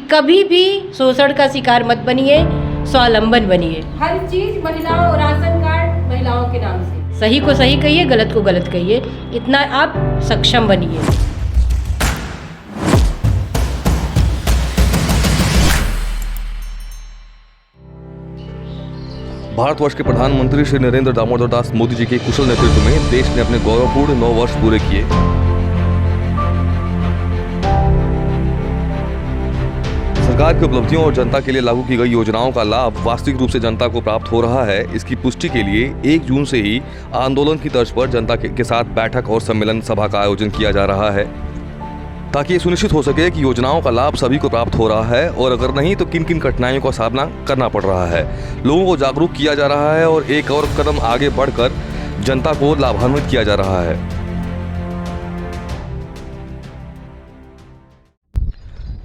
कभी भी शोषण का शिकार मत बनिए, स्वावलंबन बनिए। हर चीज महिलाओं, राशन कार्ड महिलाओं के नाम से। सही को सही कहिए, गलत को गलत कहिए, इतना आप सक्षम बनिए। भारतवर्ष के प्रधानमंत्री श्री नरेंद्र दामोदर दास मोदी जी के कुशल नेतृत्व में देश ने अपने गौरवपूर्ण 9 वर्ष पूरे किए। सरकार की उपलब्धियों और जनता के लिए लागू की गई योजनाओं का लाभ वास्तविक रूप से जनता को प्राप्त हो रहा है, इसकी पुष्टि के लिए 1 जून से ही आंदोलन की तर्ज पर जनता के साथ बैठक और सम्मेलन सभा का आयोजन किया जा रहा है, ताकि ये सुनिश्चित हो सके कि योजनाओं का लाभ सभी को प्राप्त हो रहा है और अगर नहीं तो किन किन कठिनाइयों का सामना करना पड़ रहा है। लोगों को जागरूक किया जा रहा है और एक और कदम आगे बढ़कर जनता को लाभान्वित किया जा रहा है।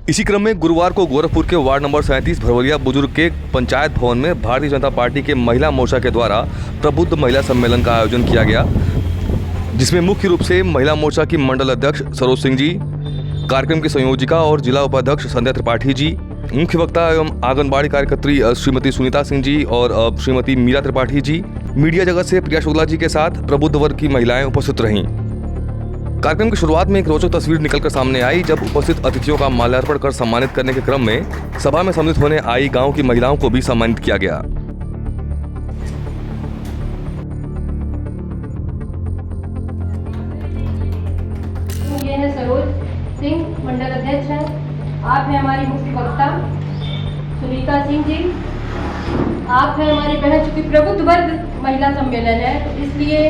इसी क्रम में गुरुवार को गोरखपुर के वार्ड नंबर 37 भरवलिया बुजुर्ग के पंचायत भवन में भारतीय जनता पार्टी के महिला मोर्चा के द्वारा प्रबुद्ध महिला सम्मेलन का आयोजन किया गया, जिसमें मुख्य रूप से महिला मोर्चा की मंडल अध्यक्ष सरोज सिंह जी, कार्यक्रम की संयोजिका और जिला उपाध्यक्ष संध्या त्रिपाठी जी, मुख्य वक्ता एवं आंगनबाड़ी कार्यकर्त्री श्रीमती सुनीता सिंह जी और श्रीमती मीरा त्रिपाठी जी, मीडिया जगत से प्रिया शुक्ला जी के साथ प्रबुद्ध वर्ग की महिलाएं उपस्थित रहीं। कार्यक्रम की शुरुआत में एक रोचक तस्वीर निकलकर सामने आई, जब उपस्थित अतिथियों का माल्यार्पण कर सम्मानित करने के क्रम में सभा में सम्मिलित होने आई गांव की महिलाओं को भी सम्मानित किया गया। ये है सरोज सिंह, मंडल अध्यक्ष हैं। आप हैं हमारी मुख्य वक्ता सुनीता सिंह जी। आप हैं हमारी बहन, चूंकि प्रबुद्ध वर्ग महिला सम्मेलन है तो इसलिए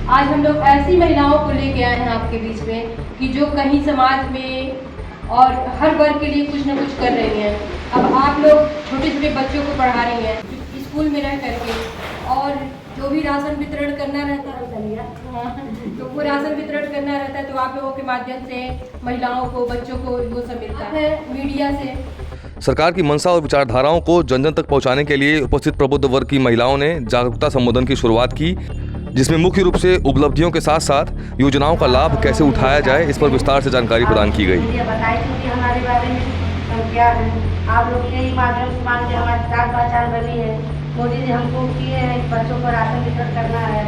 आज हम लोग ऐसी महिलाओं को लेके आए हैं आपके बीच में कि जो कहीं समाज में और हर वर्ग के लिए कुछ न कुछ कर रही हैं। अब आप लोग छोटे छोटे बच्चों को पढ़ा रही हैं स्कूल में रह करके, और जो भी राशन वितरण करना रहता है तो वो राशन वितरण करना रहता है तो आप लोगों के माध्यम से महिलाओं को, बच्चों को वो सब मिलता है मीडिया से। सरकार की मंशा और विचारधाराओं को जन जन तक पहुंचाने के लिए उपस्थित प्रबुद्ध वर्ग की महिलाओं ने जागरूकता संबोधन की शुरुआत की, जिसमें मुख्य रूप से उपलब्धियों के साथ साथ योजनाओं का लाभ कैसे उठाया जाए, इस पर विस्तार से जानकारी प्रदान की गई। हमारे बारे में क्या है, आप लोग के ही माध्यम से मान के हमारी जान पहचान बनी है। मोदी जी हमको किए हैं, बच्चों को राशन वितरण करना है,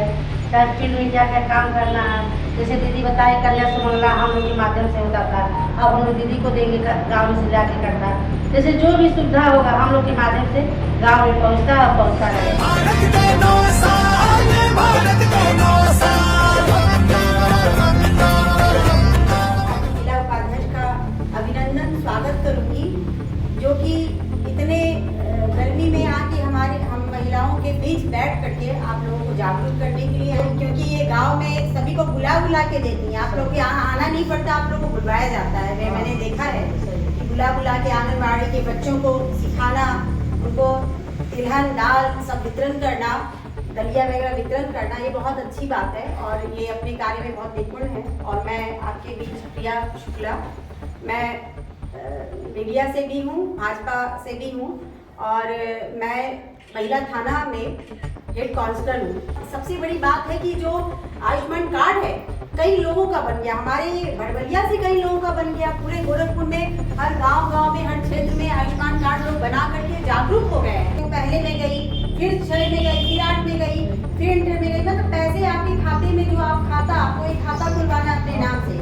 फील्ड में क्या काम करना है। जैसे दीदी बताए कन्या सुमंगला हम लोग के माध्यम से होता था, अब हम लोग दीदी को देंगे गाँव में से जाके करना। जैसे जो भी सुविधा होगा हम लोग के माध्यम से गाँव में पहुँचता रहेगा। जिला उपाध्यक्ष का अभिनंदन स्वागत करूंगी, जो कि इतने गर्मी में आके हम महिलाओं के बीच बैठ करके आप लोगों को जागरूक करने के लिए, क्योंकि ये गांव में सभी को बुला के देती हैं। आप लोग यहाँ आना नहीं पड़ता, आप लोगों को बुलवाया जाता है। मैंने देखा है कि बुला के आंगनबाड़ी के बच्चों को सिखाना, उनको तिलहन दाल सब वितरण करना, दलिया वगैरह वितरण करना, ये बहुत अच्छी बात है और ये अपने कार्य में बहुत निपुण है। और मैं आपके बीच प्रिया शुक्ला, मैं मीडिया से भी हूँ, भाजपा से भी हूँ और मैं महिला थाना में हेड कांस्टेबल हूँ। सबसे बड़ी बात है कि जो आयुष्मान कार्ड है कई लोगों का बन गया, हमारे भड़वलिया से कई लोगों का बन गया। पूरे गोरखपुर में हर गांव में, हर क्षेत्र में आयुष्मान कार्ड लोग बना करके जागरूक हो गए हैं। तो पहले में गई, फिर 6 में गई, फिर 8 में गई, फिर इंटर में गई। मतलब पैसे आपके खाते में, जो आप खाता, आपको एक खाता खुलवाना अपने नाम से,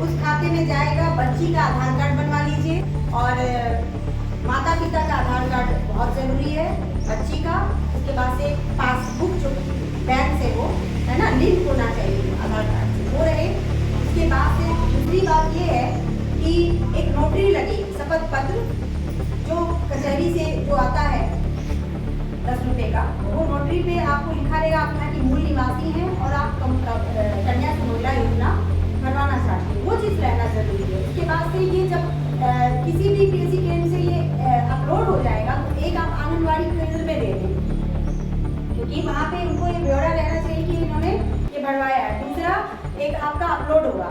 उस खाते में जाएगा। बच्ची का आधार कार्ड बनवा लीजिए और माता पिता का आधार कार्ड बहुत जरूरी है बच्ची का। उसके बाद से पासबुक जो बैंक से वो है ना लिंक होना चाहिए आधार कार्ड से, वो रहे। उसके बाद से दूसरी बात ये है कि एक नोटरी लगी, शपथ पत्र जो कचहरी से जो आता है 10 रुपये का, वो नोटरी पे आपको लिखा रहेगा आप यहाँ की मूल निवासी हैं और आप कन्या सुमंगला योजना करवाना चाहते हैं, वो चीज़ रहना जरूरी है। उसके बाद से ये जब किसी भी पीएससी केंद्र से ये अपलोड हो जाएगा तो एक आप आंगनबाड़ी केंद्र में दे दें, क्योंकि वहाँ पे उनको ये ब्यौरा रहना चाहिए कि इन्होंने ये भरवाया है। दूसरा एक आपका अपलोड होगा,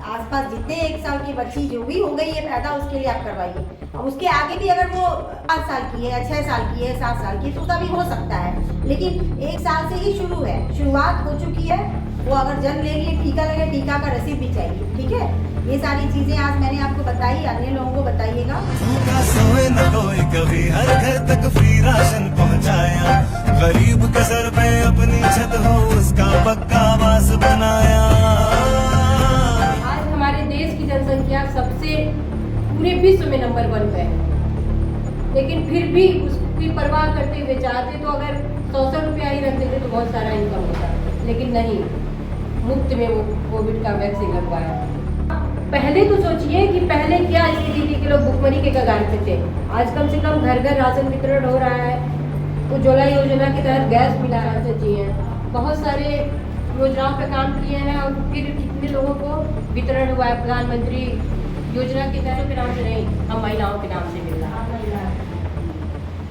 आसपास जितने 1 साल की बच्ची जो भी हो गई है पैदा, उसके लिए आप करवाइए। अब उसके आगे भी अगर वो 5 साल की है, 6 साल की है, 7 साल की, तो उसका भी हो सकता है, लेकिन 1 साल से ही शुरू है, शुरुआत हो चुकी है। वो अगर जन्म ले लिए, टीका लगे, टीका का रसीद भी चाहिए। ठीक है, ये सारी चीजें आज मैंने आपको बताई, अन्य लोगों को बताइएगा। न कोई कभी हर घर तक फ्री राशन पहुंचाया, गरीब के सर पे अपनी छत हो उसका पक्का आवास बनाया। आज हमारे देश की जनसंख्या सबसे पूरे विश्व में नंबर 1 पे है, लेकिन फिर भी उसकी परवाह करते हुए चाहते तो अगर 100 रुपया ही रख देते तो बहुत सारा इनकम होता, लेकिन नहीं, मुफ्त में वो कोविड का वैक्सीन लगवाया। पहले तो सोचिए कि पहले क्या स्थिति थी कि लोग भुखमरी के कगार पे थे। आज कम से कम घर घर राशन वितरण हो रहा है, उज्ज्वला योजना के तहत गैस मिला है, चाहिए बहुत सारे योजनाओं पे काम किए हैं और फिर कितने लोगों को वितरण हुआ है। प्रधानमंत्री योजना के तहत के नाम से नहीं, हम महिलाओं के नाम से मिल रहा है।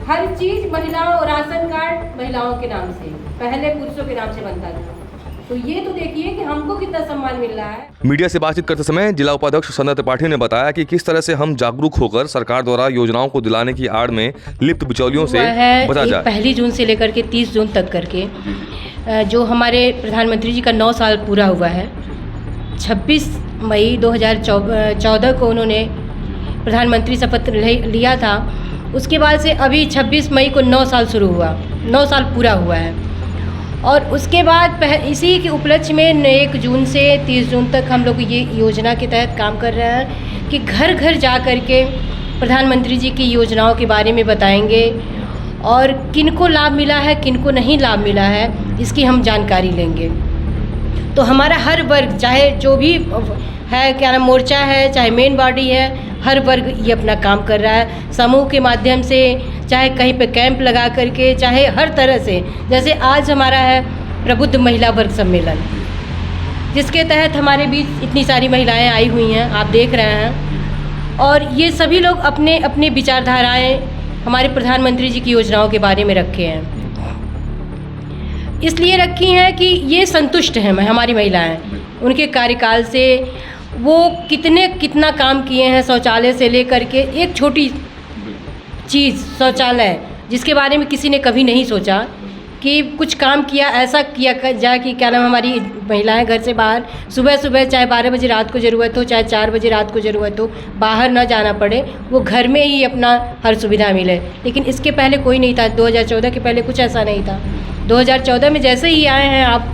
हर चीज महिलाओं, राशन कार्ड महिलाओं के नाम से, पहले पुरुषों के नाम से बनता था। तो ये तो देखिए कि हमको कितना सम्मान मिल रहा है। मीडिया से बातचीत करते समय जिला उपाध्यक्ष संध्या त्रिपाठी ने बताया कि किस तरह से हम जागरूक होकर सरकार द्वारा योजनाओं को दिलाने की आड़ में लिप्त बिचौलियों से बचा जाए। 1 जून से लेकर के 30 जून तक करके जो हमारे प्रधानमंत्री जी का 9 साल पूरा हुआ है, 26 मई 2014 को उन्होंने प्रधानमंत्री शपथ लिया था। उसके बाद से अभी 26 मई को 9 साल शुरू हुआ, 9 साल पूरा हुआ है। और उसके बाद इसी के उपलक्ष्य में 1 जून से 30 जून तक हम लोग ये योजना के तहत काम कर रहे हैं कि घर घर जा कर के प्रधानमंत्री जी की योजनाओं के बारे में बताएंगे और किनको लाभ मिला है, किनको नहीं लाभ मिला है, इसकी हम जानकारी लेंगे। तो हमारा हर वर्ग, चाहे जो भी है, क्या नाम, मोर्चा है, चाहे मेन बॉडी है, हर वर्ग ये अपना काम कर रहा है, समूह के माध्यम से, चाहे कहीं पे कैंप लगा करके, चाहे हर तरह से। जैसे आज हमारा है प्रबुद्ध महिला वर्ग सम्मेलन, जिसके तहत हमारे बीच इतनी सारी महिलाएं आई हुई हैं, आप देख रहे हैं। और ये सभी लोग अपने अपने विचारधाराएं हमारे प्रधानमंत्री जी की योजनाओं के बारे में रखे हैं, इसलिए रखी हैं कि ये संतुष्ट हैं हमारी महिलाएं उनके कार्यकाल से। वो कितना काम किए हैं, शौचालय से लेकर के एक छोटी चीज़ शौचालय, जिसके बारे में किसी ने कभी नहीं सोचा कि कुछ काम किया, ऐसा किया जाए कि क्या नाम, हमारी महिलाएं घर से बाहर सुबह चाहे 12 बजे रात को ज़रूरत हो, चाहे 4 बजे रात को ज़रूरत हो, बाहर ना जाना पड़े, वो घर में ही अपना हर सुविधा मिले। लेकिन इसके पहले कोई नहीं था, 2014 के पहले कुछ ऐसा नहीं था। 2014 में जैसे ही आए हैं आप,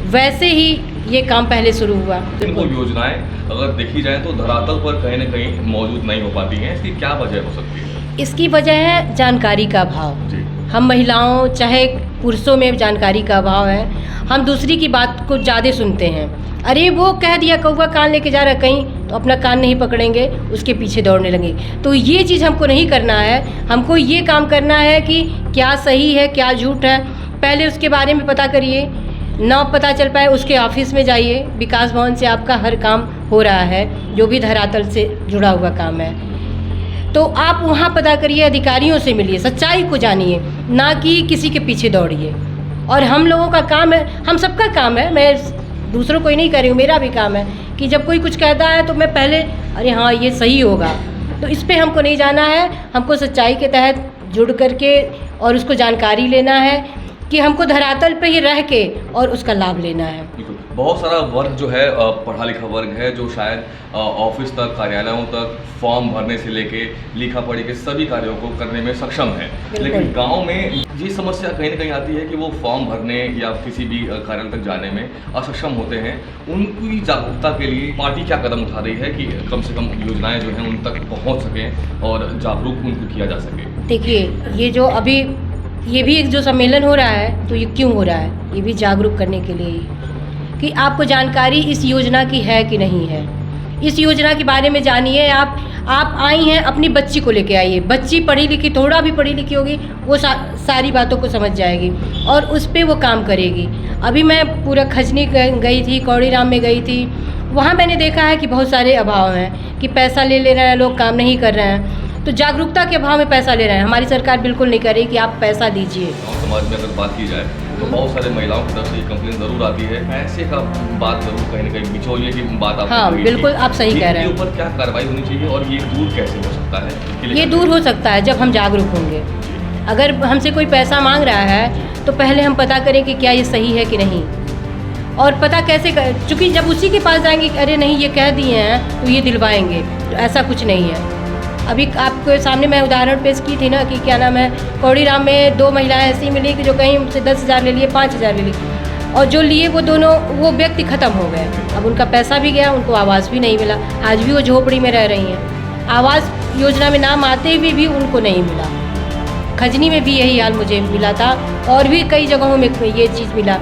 वैसे ही ये काम पहले शुरू हुआ। वो योजनाएं अगर देखी जाए तो धरातल पर कहीं ना कहीं मौजूद नहीं हो पाती हैं, इसकी क्या वजह हो सकती है? इसकी वजह है जानकारी का अभाव। हम महिलाओं चाहे पुरुषों में जानकारी का अभाव है। हम दूसरी की बात को ज़्यादा सुनते हैं। अरे वो कह दिया कौवा कान लेके जा रहा कहीं, तो अपना कान नहीं पकड़ेंगे, उसके पीछे दौड़ने लगेंगे। तो ये चीज़ हमको नहीं करना है। हमको ये काम करना है कि क्या सही है, क्या झूठ है, पहले उसके बारे में पता करिए। ना पता चल पाए, उसके ऑफिस में जाइए, विकास भवन से आपका हर काम हो रहा है, जो भी धरातल से जुड़ा हुआ काम है, तो आप वहाँ पता करिए, अधिकारियों से मिलिए, सच्चाई को जानिए, ना कि किसी के पीछे दौड़िए। और हम लोगों का काम है, हम सबका काम है, मैं दूसरों को ही नहीं कर रही हूँ, मेरा भी काम है कि जब कोई कुछ कहता है तो मैं पहले अरे हाँ ये सही होगा, तो इस पे हमको नहीं जाना है। हमको सच्चाई के तहत जुड़ करके और उसको जानकारी लेना है कि हमको धरातल पे ही रह के और उसका लाभ लेना है। बहुत सारा वर्ग जो है पढ़ा लिखा वर्ग है, जो शायद ऑफिस तक, कार्यालयों तक फॉर्म भरने से लेके लिखा पढ़ी के सभी कार्यों को करने में सक्षम है, लेकिन गांव में ये समस्या कहीं ना कहीं आती है कि वो फॉर्म भरने या किसी भी कार्यालय तक जाने में असक्षम होते हैं। उनकी जागरूकता के लिए पार्टी क्या कदम उठा रही है कि कम से कम योजनाएं जो हैं उन तक पहुँच सकें और जागरूक उनको किया जा सके? देखिए, ये जो अभी ये भी एक जो सम्मेलन हो रहा है, तो ये क्यों हो रहा है? ये भी जागरूक करने के लिए ही कि आपको जानकारी इस योजना की है कि नहीं है। इस योजना के बारे में जानिए। आप आई हैं, अपनी बच्ची को लेके आइए। बच्ची पढ़ी लिखी, थोड़ा भी पढ़ी लिखी होगी, वो सारी बातों को समझ जाएगी और उस पर वो काम करेगी। अभी मैं पूरा खजनी गई थी, कौड़ीराम में गई थी, वहाँ मैंने देखा है कि बहुत सारे अभाव हैं कि पैसा ले रहे हैं लोग, काम नहीं कर रहे हैं। तो जागरूकता के अभाव में पैसा ले रहे हैं। हमारी सरकार बिल्कुल नहीं कर रही कि आप पैसा दीजिए। समाज में अगर बात की जाए तो बहुत सारे महिलाओं की तरफ से ये कंप्लेन जरूर आती है, पैसे का बात जरूर कहीं ना कहीं बिचौलिए की बात आप। हाँ बिल्कुल, आप सही कह रहे हैं। इसके ऊपर क्या कार्रवाई होनी चाहिए और ये दूर कैसे हो सकता है? ये दूर हो सकता है जब हम जागरूक होंगे। अगर हमसे कोई पैसा मांग रहा है तो पहले हम पता करें कि क्या ये सही है कि नहीं, और पता कैसे चूँकि जब उसी के पास जाएंगे कि अरे नहीं ये कह दिए हैं तो ये दिलवाएंगे, तो ऐसा कुछ नहीं है। अभी आपके सामने मैं उदाहरण पेश की थी ना कि क्या नाम है, कौड़ीराम में 2 महिलाएं ऐसी मिली कि जो कहीं उनसे 10,000 ले लिए, 5,000 ले लिए, और जो लिए वो व्यक्ति ख़त्म हो गए। अब उनका पैसा भी गया, उनको आवास भी नहीं मिला। आज भी वो झोपड़ी में रह रही हैं। आवास योजना में नाम आते हुए भी उनको नहीं मिला। खजनी में भी यही हाल मुझे मिला था, और भी कई जगहों में ये चीज़ मिला।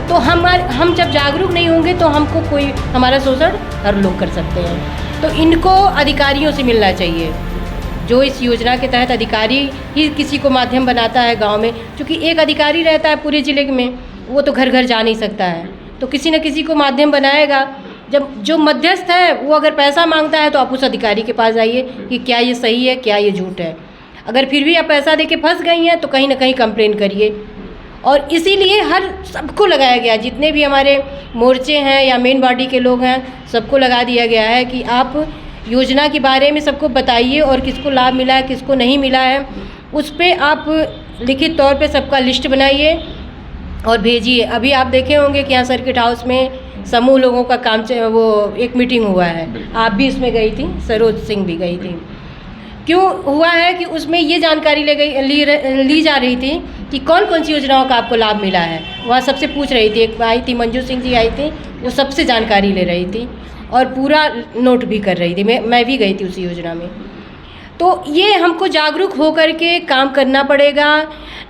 तो हम जब जागरूक नहीं होंगे तो हमको कोई हमारा शोषण हर लोग कर सकते हैं। तो इनको अधिकारियों से मिलना चाहिए, जो इस योजना के तहत अधिकारी ही किसी को माध्यम बनाता है गांव में, क्योंकि एक अधिकारी रहता है पूरे ज़िले में, वो तो घर घर जा नहीं सकता है, तो किसी न किसी को माध्यम बनाएगा। जब जो मध्यस्थ है वो अगर पैसा मांगता है तो आप उस अधिकारी के पास जाइए कि क्या ये सही है, क्या ये झूठ है। अगर फिर भी आप पैसा देके फंस गई हैं तो कहीं ना कहीं कंप्लेन करिए। और इसीलिए सबको लगाया गया, जितने भी हमारे मोर्चे हैं या मेन बॉडी के लोग हैं, सबको लगा दिया गया है कि आप योजना के बारे में सबको बताइए, और किसको लाभ मिला है, किसको नहीं मिला है, उस पर आप लिखित तौर पे सबका लिस्ट बनाइए और भेजिए। अभी आप देखे होंगे कि यहाँ सर्किट हाउस में समूह लोगों का काम वो एक मीटिंग हुआ है, आप भी इसमें गई थी, सरोज सिंह भी गई थी। क्यों हुआ है कि उसमें ये जानकारी ली जा रही थी कि कौन कौन सी योजनाओं का आपको लाभ मिला है। वहाँ सबसे पूछ रही थी, एक आई थी मंजू सिंह जी आई थी, वो सबसे जानकारी ले रही थी और पूरा नोट भी कर रही थी। मैं भी गई थी उसी योजना में। तो ये हमको जागरूक होकर के काम करना पड़ेगा,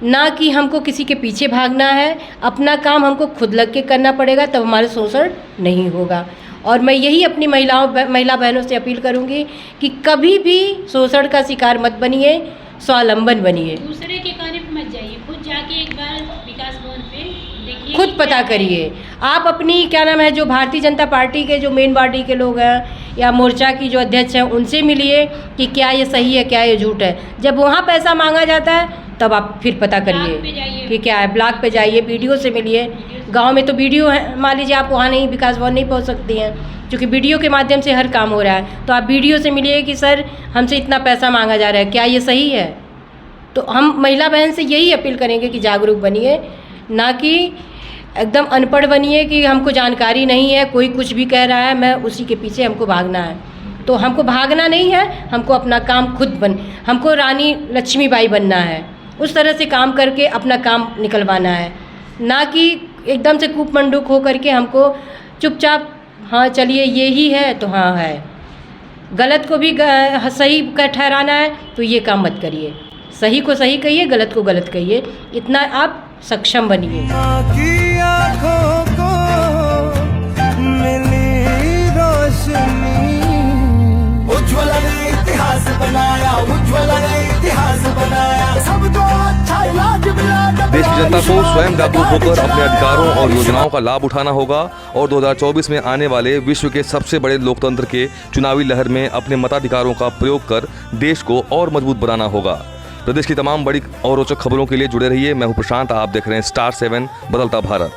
ना कि हमको किसी के पीछे भागना है। अपना काम हमको खुद लग के करना पड़ेगा, तब हमारा शोषण नहीं होगा। और मैं यही अपनी महिला बहनों से अपील करूंगी कि कभी भी शोषण का शिकार मत बनिए, स्वावलंबन बनिए। दूसरे के कहने पे मत जाइए, खुद जाके एक बार विकास भवन पे देखिए, खुद पता करिए। आप अपनी क्या नाम है, जो भारतीय जनता पार्टी के जो मेन बॉडी के लोग हैं या मोर्चा की जो अध्यक्ष हैं, उनसे मिलिए कि क्या ये सही है, क्या ये झूठ है। जब वहाँ पैसा मांगा जाता है तब आप फिर पता करिए कि क्या है। ब्लॉक पे जाइए, वीडियो से मिलिए। गांव में तो वीडियो है, मान लीजिए आप वहाँ नहीं, विकास भवन नहीं पहुँच सकती हैं, क्योंकि वीडियो के माध्यम से हर काम हो रहा है। तो आप वीडियो से मिलिए कि सर हमसे इतना पैसा मांगा जा रहा है, क्या ये सही है। तो हम महिला बहन से यही अपील करेंगे कि जागरूक बनिए, ना कि एकदम अनपढ़ बनिए कि हमको जानकारी नहीं है, कोई कुछ भी कह रहा है, मैं उसी के पीछे हमको भागना है। तो हमको भागना नहीं है, हमको अपना काम हमको रानी लक्ष्मीबाई बनना है। उस तरह से काम करके अपना काम निकलवाना है, ना कि एकदम से कूप मंडूक हो करके हमको चुपचाप हाँ चलिए ये ही है तो हाँ है, गलत को भी सही ठहराना है तो ये काम मत करिए। सही को सही कहिए, गलत को गलत कहिए, इतना आप सक्षम बनिए। आँखों को मिली रोशनी, उज्ज्वला ने इतिहास बनाया, उज्ज्वला ने इतिहास बनाया, सबको अच्छा इलाज मिला। देश की जनता को स्वयं जागरूक होकर अपने अधिकारों और योजनाओं का लाभ उठाना होगा और 2024 में आने वाले विश्व के सबसे बड़े लोकतंत्र के चुनावी लहर में अपने मताधिकारों का प्रयोग कर देश को और मजबूत बनाना होगा। प्रदेश की तमाम बड़ी और रोचक खबरों के लिए जुड़े रहिए। मैं हूं प्रशांत, आप देख रहे हैं स्टार 7 बदलता भारत।